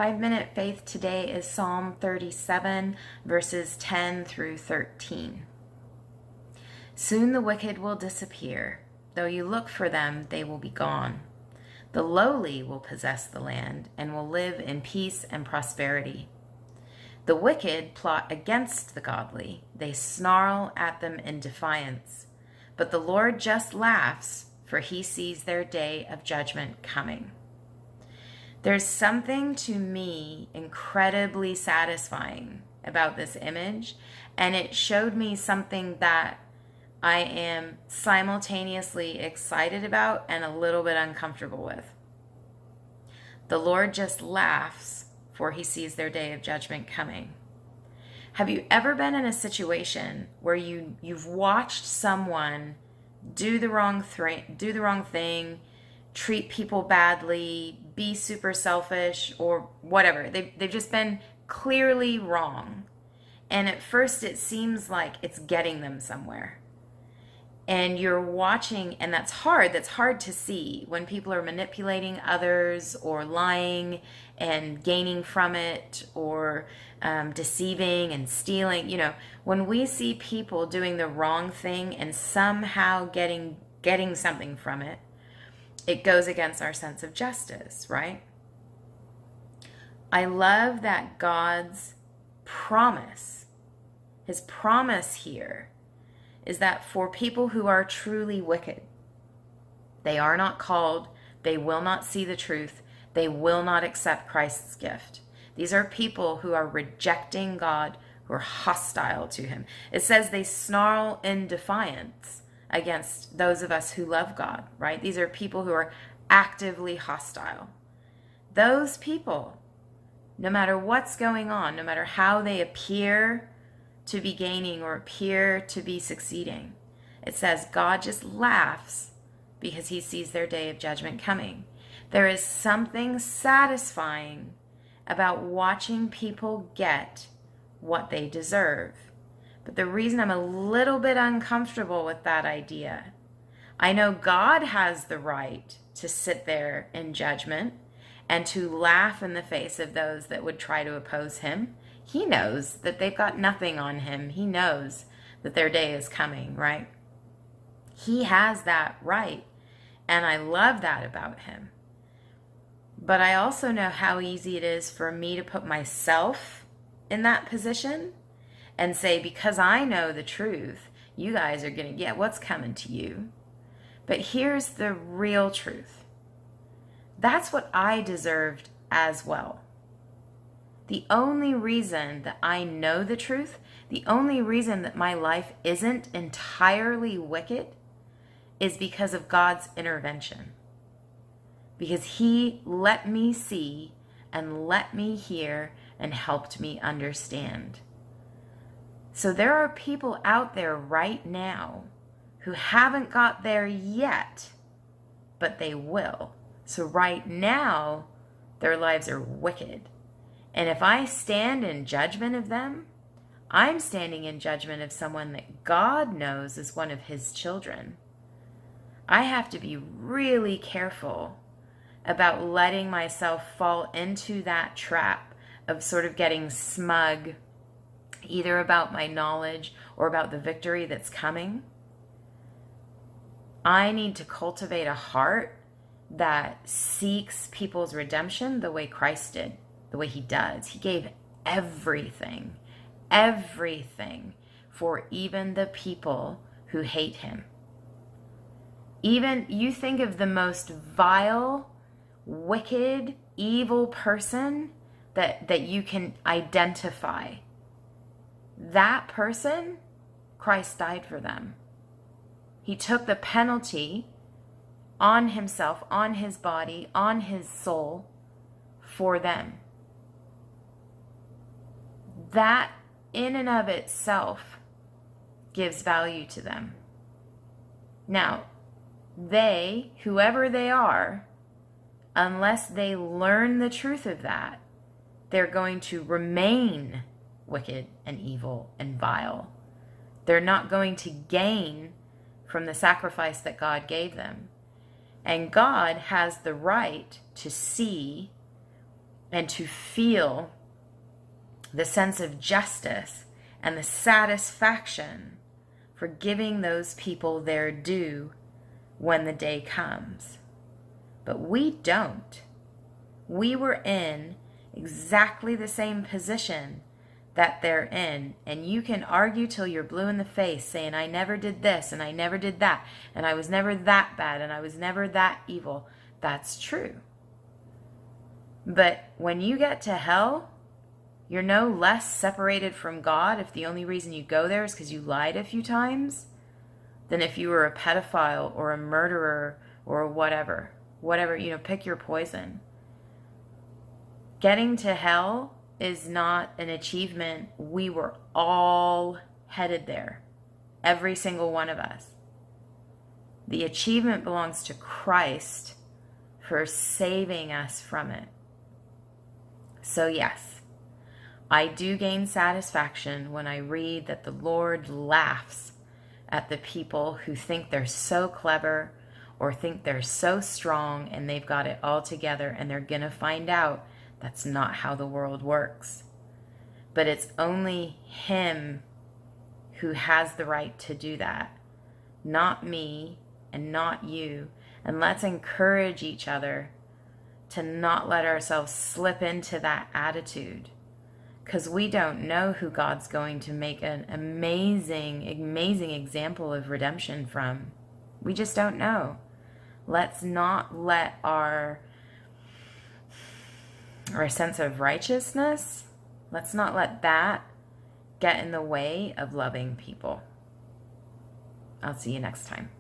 5-Minute Faith today is Psalm 37, verses 10 through 13. Soon the wicked will disappear. Though you look for them, they will be gone. The lowly will possess the land and will live in peace and prosperity. The wicked plot against the godly. They snarl at them in defiance. But the Lord just laughs, for he sees their day of judgment coming. There's something to me incredibly satisfying about this image, and it showed me something that I am simultaneously excited about and a little bit uncomfortable with. The Lord just laughs, for he sees their day of judgment coming. Have you ever been in a situation where you've watched someone do the wrong thing, treat people badly, be super selfish, or whatever? They've just been clearly wrong. And at first it seems like it's getting them somewhere. And you're watching, and that's hard. That's hard to see when people are manipulating others or lying and gaining from it, or deceiving and stealing. You know, when we see people doing the wrong thing and somehow getting something from it, it goes against our sense of justice, right? I love that God's promise, his promise here, is that for people who are truly wicked, they are not called, they will not see the truth, they will not accept Christ's gift. These are people who are rejecting God, who are hostile to him. It says they snarl in defiance against those of us who love God, right? These are people who are actively hostile. Those people, no matter what's going on, no matter how they appear to be gaining or appear to be succeeding, it says God just laughs because he sees their day of judgment coming. There is something satisfying about watching people get what they deserve. But the reason I'm a little bit uncomfortable with that idea, I know God has the right to sit there in judgment and to laugh in the face of those that would try to oppose him. He knows that they've got nothing on him. He knows that their day is coming, right? He has that right, and I love that about him. But I also know how easy it is for me to put myself in that position and say, because I know the truth, you guys are going to get what's coming to you. But here's the real truth. That's what I deserved as well. The only reason that I know the truth, the only reason that my life isn't entirely wicked, is because of God's intervention. Because he let me see and let me hear and helped me understand. So there are people out there right now who haven't got there yet, but they will. So right now, their lives are wicked. And if I stand in judgment of them, I'm standing in judgment of someone that God knows is one of his children. I have to be really careful about letting myself fall into that trap of sort of getting smug, either about my knowledge or about the victory that's coming. I need to cultivate a heart that seeks people's redemption the way Christ did, the way he does. He gave everything for even the people who hate him. Even you think of the most vile, wicked, evil person that you can identify. That person, Christ died for them. He took the penalty on himself, on his body, on his soul for them. That in and of itself gives value to them. Now, they, whoever they are, unless they learn the truth of that, they're going to remain wicked and evil and vile. They're not going to gain from the sacrifice that God gave them. And God has the right to see and to feel the sense of justice and the satisfaction for giving those people their due when the day comes. But we don't. We were in exactly the same position that they're in. And you can argue till you're blue in the face saying, I never did this and I never did that and I was never that bad and I was never that evil. That's true. But when you get to hell, you're no less separated from God if the only reason you go there is because you lied a few times than if you were a pedophile or a murderer or whatever. Whatever, pick your poison. Getting to hell is not an achievement. We were all headed there. Every single one of us. The achievement belongs to Christ for saving us from it. So yes, I do gain satisfaction when I read that the Lord laughs at the people who think they're so clever or think they're so strong and they've got it all together, and they're going to find out that's not how the world works. But it's only Him who has the right to do that, not me and not you. And let's encourage each other to not let ourselves slip into that attitude, because we don't know who God's going to make an amazing, amazing example of redemption from. We just don't know. Let's not let our sense of righteousness, let's not let that get in the way of loving people. I'll see you next time.